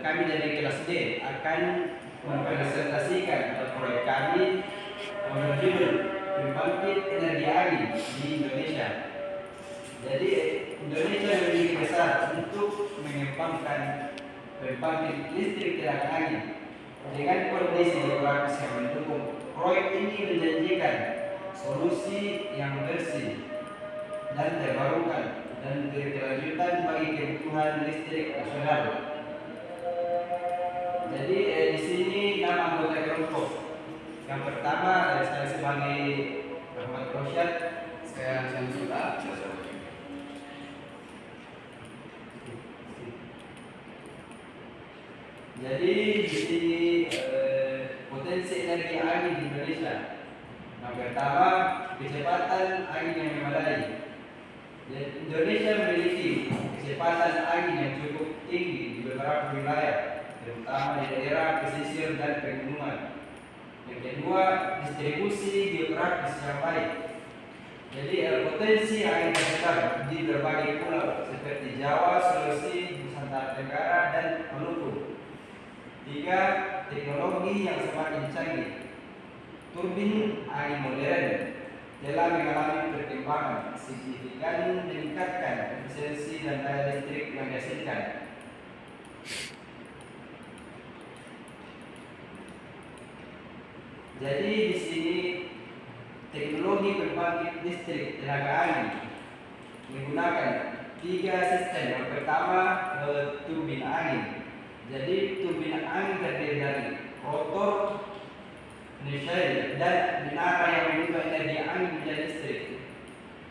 kami dari kelas D akan mempresentasikan proyek kami berjudul Pembangkit Energi Angin di Indonesia. Jadi Indonesia memiliki besar untuk mengembangkan pembangkit listrik tenaga angin. Dengan kondisi geografis yang mendukung, proyek ini menjanjikan solusi yang bersih dan terbarukan dan berkelanjutan bagi kebutuhan listrik nasional. Jadi di sini 6 anggota kelompok. Yang pertama saya sebagai Rahmat Rosyad, saya Syamsuta. Jadi di sini potensi energi angin di Indonesia. Yang pertama, kecepatan angin yang memadai. Indonesia memiliki kecepatan angin yang cukup tinggi di beberapa wilayah, terutama di daerah pesisir dan pegunungan. Yang kedua, distribusi geografis yang baik. Jadi potensi angin terbesar di berbagai pulau seperti Jawa, Sulawesi, Nusantara Tenggara, dan Maluku. Tiga, teknologi yang semakin canggih. Turbin angin modern telah mengalami perkembangan signifikan meningkatkan efisiensi dan daya listrik yang dihasilkan. Jadi di sini teknologi pembangkit listrik tenaga angin menggunakan 3 sistem. Yang pertama, turbin angin. Jadi turbin angin terdiri dari rotor, nacelle, dan menara yang mengubah energi angin menjadi listrik.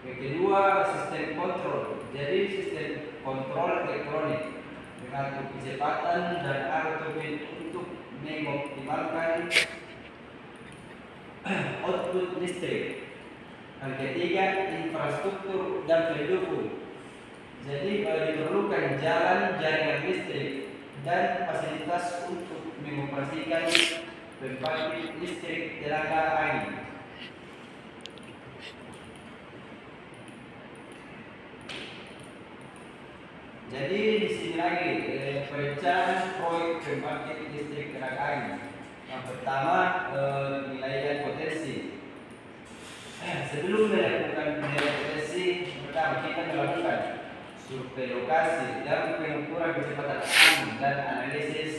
Yang kedua, sistem kontrol. Jadi sistem kontrol elektronik mengatur kecepatan dan arah turbin untuk mengoptimalkan output listrik. Yang ketiga, infrastruktur dan pendukung. Jadi diperlukan jalan, jaringan listrik, dan fasilitas untuk mengoperasikan pembangkit listrik tenaga angin. Jadi di sini lagi perencanaan proyek pembangkit listrik tenaga angin. Yang pertama, penilaian potensi. Sebelum melakukan penilaian potensi, pertama kita melakukan survei lokasi dan pengukuran kecepatan angin dan analisis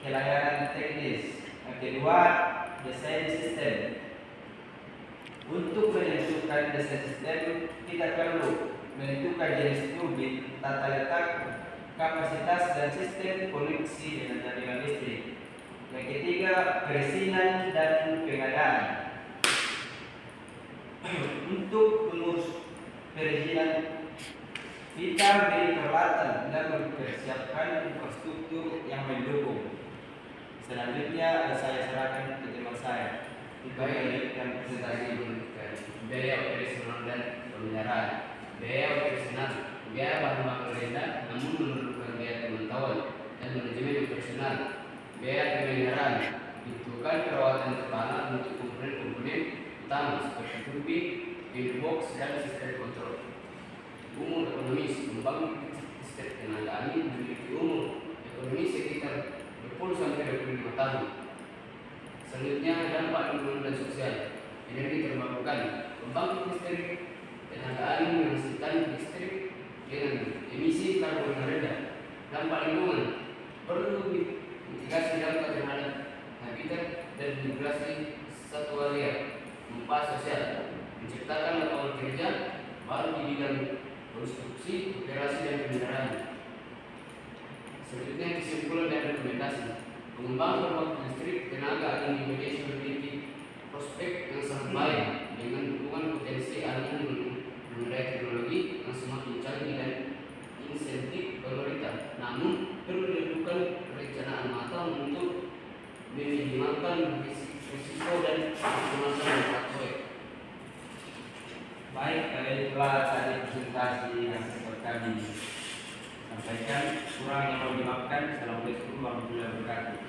kelayakan teknis. Yang kedua, desain sistem. Untuk menentukan desain sistem, kita perlu menentukan jenis turbin, tata letak, kapasitas, dan sistem koneksi dengan jaringan listrik. Yang ketiga, perizinan dan pengadaan. Untuk mengurus perizinan, kita beri peralatan dan mempersiapkan infrastruktur yang mendukung. Selanjutnya saya serahkan ke teman saya. Baik, yang presentasi menunjukkan biaya operasional dan pemeliharaan. Biaya operasional, biaya bahan bakar rendah namun memerlukan biaya pemantauan dan manajemen operasional. Biaya pemeliharaan dibutuhkan perawatan berkala untuk komponen-komponen utama seperti turbin, gearbox, dan sistem kontrol. Umur ekonomis, membangun listrik tenaga angin memiliki umur ekonomis sekitar 20-25 tahun. Selanjutnya, dampak lingkungan dan sosial. Energi terbarukan, pembangkit listrik tenaga angin menghasilkan listrik dengan emisi karbon rendah. Dampak lingkungan, perlu mitigasi dampak terhadap habitat dan migrasi satwa liar. Manfaat sosial, menciptakan lapangan kerja baru di bidang konstruksi, operasi, dan pemeliharaan. Selanjutnya, kesimpulan dan rekomendasi. Pengembangan pembangkit listrik tenaga angin di Indonesia memiliki prospek yang sangat baik dengan dukungan potensi angin mengenai teknologi yang semakin canggih dan insentif pemerintah. Namun perlu dilakukan perencanaan matang untuk meminimalkan risiko dan maksimalkan proyek. Baik, itulah tadi presentasi yang sempat kami sampaikan. Kurang yang mau dimaafkan. Assalamualaikum warahmatullahi wabarakatuh.